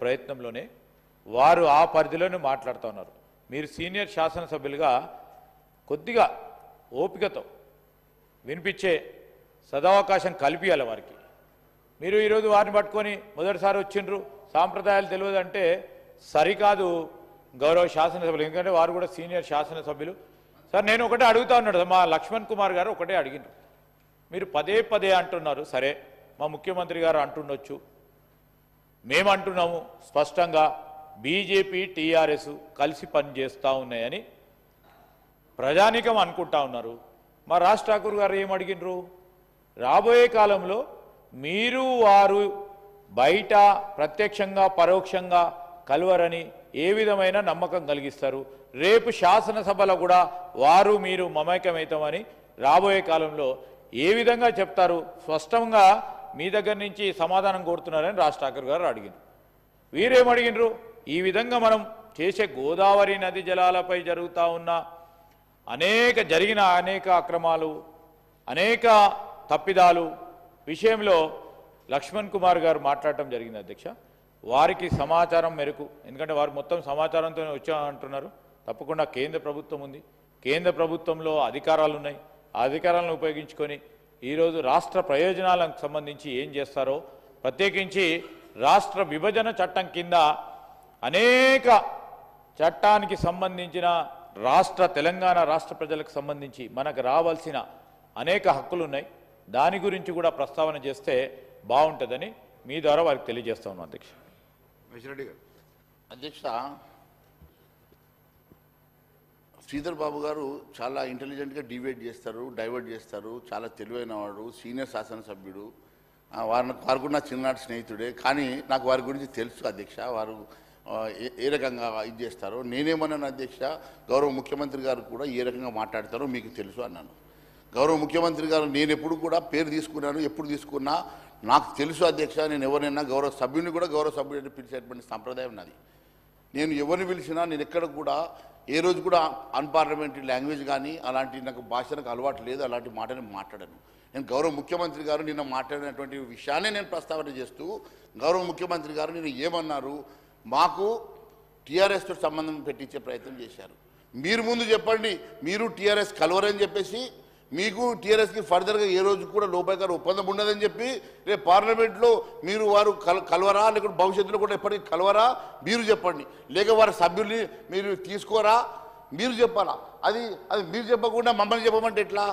ప్రయత్నంలోనే వారు ఆ పరిధిలోనే మాట్లాడుతూ ఉన్నారు. మీరు సీనియర్ శాసనసభ్యులుగా కొద్దిగా ఓపికతో వినిపించే సదావకాశం కల్పియాలి వారికి. మీరు ఈరోజు వారిని పట్టుకొని మొదటిసారి వచ్చిండ్రు, సాంప్రదాయాలు తెలియదంటే సరికాదు గౌరవ శాసనసభ్యులు, ఎందుకంటే వారు కూడా సీనియర్ శాసనసభ్యులు. సార్ నేను ఒకటే అడుగుతా ఉన్నాడు, మా లక్ష్మణ్ కుమార్ గారు ఒకటే అడిగినారు, మీరు పదే పదే అంటున్నారు, సరే మా ముఖ్యమంత్రి గారు అంటుండొచ్చు, మేము అంటున్నాము స్పష్టంగా బీజేపీ టీఆర్ఎస్ కలిసి పనిచేస్తూ ఉన్నాయని ప్రజానీకం అనుకుంటా ఉన్నారు. మా రాజ్ ఠాకూర్ గారు ఏమడిగినరు, రాబోయే కాలంలో మీరు వారు బయట ప్రత్యక్షంగా పరోక్షంగా కలవరని ఏ విధమైన నమ్మకం కలిగిస్తారు, రేపు శాసనసభలో కూడా వారు మీరు మమేకమవుతామని రాబోయే కాలంలో ఏ విధంగా చెప్తారు, స్పష్టంగా మీ దగ్గర నుంచి సమాధానం కోరుతున్నారని రాజ్ ఠాకూర్ గారు అడిగినారు. వీరేమడిగినరు, ఈ విధంగా మనం చేసే గోదావరి నది జలాలపై జరుగుతూ ఉన్న జరిగిన అనేక అక్రమాలు, అనేక తప్పిదాలు విషయంలో లక్ష్మణ్ కుమార్ గారు మాట్లాడటం జరిగింది అధ్యక్ష. వారికి సమాచారం మేరకు, ఎందుకంటే వారు మొత్తం సమాచారంతో వచ్చామంటున్నారు, తప్పకుండా కేంద్ర ప్రభుత్వం ఉంది, కేంద్ర ప్రభుత్వంలో అధికారాలు ఉన్నాయి, ఆ అధికారాలను ఉపయోగించుకొని ఈరోజు రాష్ట్ర ప్రయోజనాలకు సంబంధించి ఏం చేస్తారో, ప్రత్యేకించి రాష్ట్ర విభజన చట్టం కింద అనేక చట్టానికి సంబంధించిన తెలంగాణ రాష్ట్ర ప్రజలకు సంబంధించి మనకు రావాల్సిన అనేక హక్కులు ఉన్నాయి, దాని గురించి కూడా ప్రస్తావన చేస్తే బాగుంటుందని మీ ద్వారా వారికి తెలియజేస్తా ఉన్నాం అధ్యక్ష. అధ్యక్ష, శ్రీధర్ బాబు గారు చాలా ఇంటెలిజెంట్గా డైవర్ట్ చేస్తారు, చాలా తెలివైన వాడు, సీనియర్ శాసనసభ్యుడు, వారు కూడా నా చిన్ననాటి స్నేహితుడే. కానీ నాకు వారి గురించి తెలుసు అధ్యక్ష, వారు ఏ రకంగా ఇది చేస్తారో. నేనేమన్నాను అధ్యక్ష, గౌరవ ముఖ్యమంత్రి గారు కూడా ఏ రకంగా మాట్లాడతారో మీకు తెలుసు అన్నాను. గౌరవ ముఖ్యమంత్రి గారు నేను ఎప్పుడు కూడా పేరు తీసుకున్నాను, ఎప్పుడు తీసుకున్నా నాకు తెలుసు అధ్యక్ష. నేను ఎవరైనా గౌరవ సభ్యుని కూడా గౌరవ సభ్యుడిని పిలిచేటువంటి సంప్రదాయం నాది. నేను ఎవరిని పిలిచినా నేను ఎక్కడ కూడా ఏ రోజు కూడా అన్పార్లమెంటరీ లాంగ్వేజ్ కానీ అలాంటి నాకు భాషలకు అలవాటు లేదు, అలాంటి మాటని మాట్లాడను. నేను గౌరవ ముఖ్యమంత్రి గారు నిన్న మాట్లాడినటువంటి విషయాన్ని నేను ప్రస్తావన చేస్తూ, గౌరవ ముఖ్యమంత్రి గారు నేను ఏమన్నారు, మాకు టీఆర్ఎస్తో సంబంధం పెట్టించే ప్రయత్నం చేశారు. మీరు ముందు చెప్పండి, మీరు టీఆర్ఎస్ కలవరని చెప్పేసి, మీకు టీఆర్ఎస్కి ఫర్దర్గా ఏ రోజు కూడా లోపాయకార ఒప్పందం ఉండదని చెప్పి రేపు పార్లమెంట్లో మీరు వారు కలవరా, లేకుంటే భవిష్యత్తులో కూడా ఎప్పటికీ కలవరా మీరు చెప్పండి, లేక వారి సభ్యుల్ని మీరు తీసుకోరా మీరు చెప్పాలా. అది మీరు చెప్పకుండా మమ్మల్ని చెప్పమంటే ఎట్లా?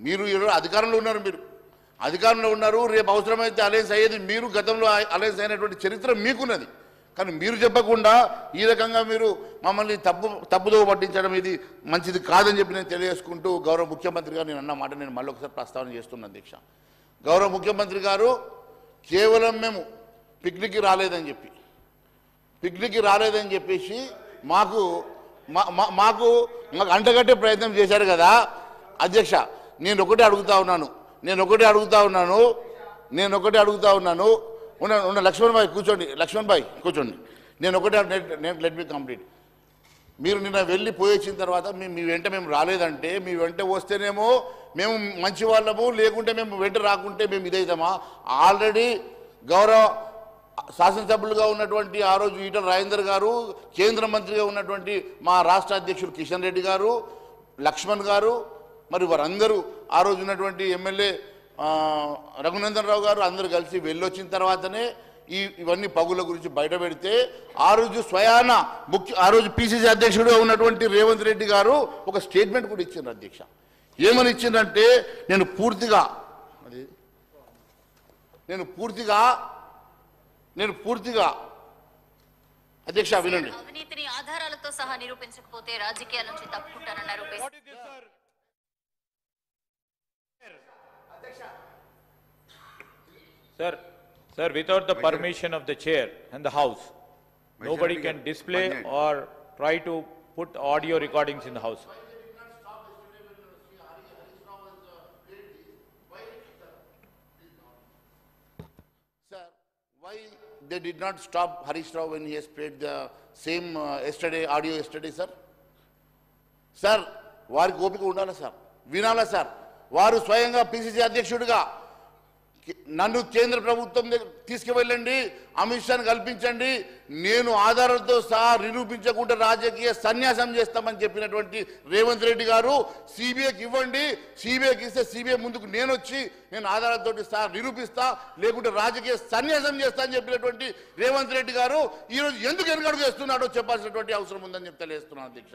మీరు ఈరోజు అధికారంలో ఉన్నారు, మీరు అధికారంలో ఉన్నారు, రేపు అవసరమైతే అలయన్స్ అయ్యేది మీరు, గతంలో అలయన్స్ అయినటువంటి చరిత్ర మీకున్నది. కానీ మీరు చెప్పకుండా ఈ రకంగా మీరు మమ్మల్ని తప్పుదో పట్టించడం ఇది మంచిది కాదని చెప్పి నేను తెలియజేసుకుంటూ, గౌరవ ముఖ్యమంత్రి గారు నేను అన్న మాట నేను మళ్ళీ ఒకసారి ప్రస్తావన చేస్తున్నాను అధ్యక్ష. గౌరవ ముఖ్యమంత్రి గారు కేవలం మేము పిక్నిక్కి రాలేదని చెప్పేసి మాకు అంటగట్టే ప్రయత్నం చేశారు కదా అధ్యక్ష. నేను ఒకటే అడుగుతా ఉన్నాను ఉన్న లక్ష్మణ్ భాయ్ కూర్చోండి. నేను ఒకటే, లెట్ మీ కంప్లీట్. మీరు నిన్న వెళ్ళి పోయొచ్చిన తర్వాత మీ వెంట మేము రాలేదంటే, మీ వెంట వస్తేనేమో మేము మంచి వాళ్ళము, లేకుంటే మేము వెంట రాకుంటే మేము ఇదైతామా? ఆల్రెడీ గౌరవ శాసనసభ్యులుగా ఉన్నటువంటి ఆ రోజు ఈటల రాజేందర్ గారు, కేంద్ర మంత్రిగా ఉన్నటువంటి మా రాష్ట్ర అధ్యక్షుడు కిషన్ రెడ్డి గారు, లక్ష్మణ్ గారు, మరి వారందరూ ఆ రోజు ఉన్నటువంటి ఎమ్మెల్యే రఘునందన్ రావు గారు అందరూ కలిసి వెళ్ళొచ్చిన తర్వాతనే ఇవన్నీ పగుల గురించి బయట పెడితే, ఆ రోజు స్వయాన ఆ రోజు పిసిసి అధ్యక్షుడుగా ఉన్నటువంటి రేవంత్ రెడ్డి గారు ఒక స్టేట్మెంట్ కూడా ఇచ్చారు అధ్యక్ష. ఏమని ఇచ్చిందంటే, నేను పూర్తిగా అధ్యక్ష వినండి. అవినీతిని ఆధారాలతో సహా నిరూపించకపోతే రాజకీయాల నుంచి తప్పుకుంటానన్నారు. Sir, without the permission of the chair and the house, nobody can display or try to put audio recordings in the house. Sir, why they did not stop Harish Rao when he has played the same audio yesterday, sir? Sir, వారి గోపిక ఉండాలా sir, వినాలా sir. వారు స్వయంగా PCC అధ్యక్షుడిగా నన్ను కేంద్ర ప్రభుత్వం తీసుకువెళ్ళండి, అమిత్ షాని కల్పించండి, నేను ఆధారాలతో సహా నిరూపించకుండా రాజకీయ సన్యాసం చేస్తామని చెప్పినటువంటి రేవంత్ రెడ్డి గారు సిబిఐకి ఇవ్వండి, సిబిఐకి ఇస్తే సిబిఐ ముందుకు నేను వచ్చి నేను ఆధారాలతో సహా నిరూపిస్తా, లేకుంటే రాజకీయ సన్యాసం చేస్తా అని చెప్పినటువంటి రేవంత్ రెడ్డి గారు ఈరోజు ఎందుకు వెనుకడుగు వేస్తున్నాడో చెప్పాల్సినటువంటి అవసరం ఉందని చెప్పి తెలియజేస్తున్నాను అధ్యక్ష.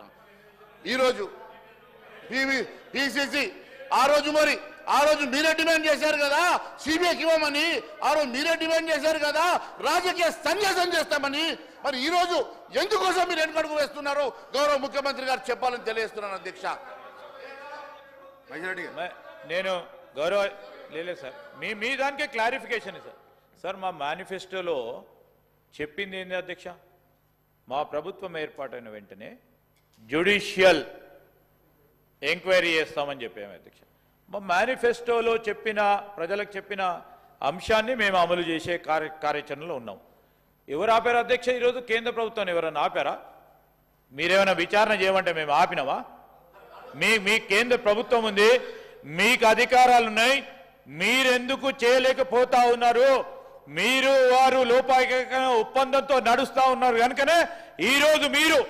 ఈరోజు పిసిసి ఆ రోజు మీరే డిమాండ్ చేశారు కదా సిబిఐకి ఇవ్వమని, ఆ రోజు మీరే డిమాండ్ చేశారు కదా రాజకీయ సన్యాసం చేస్తామని. మరి ఈ రోజు ఎందుకోసం మీరు వెనుకడుగు వేస్తున్నారో గౌరవ ముఖ్యమంత్రి గారు చెప్పాలని తెలియజేస్తున్నాను అధ్యక్ష. నేను గౌరవ లేదు సార్, మీ దానికే క్లారిఫికేషన్ సార్. మా మేనిఫెస్టోలో చెప్పింది ఏంది అధ్యక్ష? మా ప్రభుత్వం ఏర్పాటైన వెంటనే జ్యుడిషియల్ ఎంక్వైరీ చేస్తామని చెప్పాము అధ్యక్ష. మా మేనిఫెస్టోలో చెప్పిన ప్రజలకు చెప్పిన అంశాన్ని మేము అమలు చేసే కార్యాచరణలో ఉన్నాం. ఎవరు ఆపారు అధ్యక్ష? ఈరోజు కేంద్ర ప్రభుత్వాన్ని ఎవరన్నా ఆపారా? మీరేమైనా విచారణ చేయమంటే మేము ఆపినావా? మీ కేంద్ర ప్రభుత్వం ఉంది, మీకు అధికారాలు ఉన్నాయి, మీరెందుకు చేయలేకపోతా ఉన్నారు? మీరు వారు లోపాయక ఒప్పందంతో నడుస్తూ ఉన్నారు కనుకనే ఈరోజు మీరు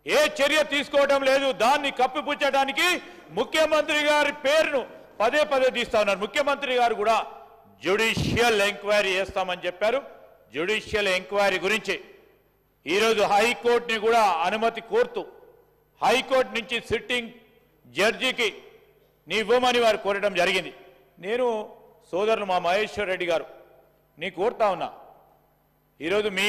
ఏ చర్య తీసుకోవడం లేదు. దాన్ని కప్పిపుచ్చడానికి ముఖ్యమంత్రి గారి పేరును పదే తీస్తా ఉన్నారు. ముఖ్యమంత్రి గారు కూడా జ్యుడిషియల్ ఎంక్వైరీ చేస్తామని చెప్పారు. జ్యుడిషియల్ ఎంక్వైరీ గురించి ఈరోజు హైకోర్టుని కూడా అనుమతి కోరుతూ హైకోర్టు నుంచి సిట్టింగ్ జడ్జికి నీ ఇవ్వమని వారు కోరడం జరిగింది. నేను సోదరులు మా మహేశ్వర్ రెడ్డి గారు నీ కోరుతా ఉన్నా, ఈరోజు మీ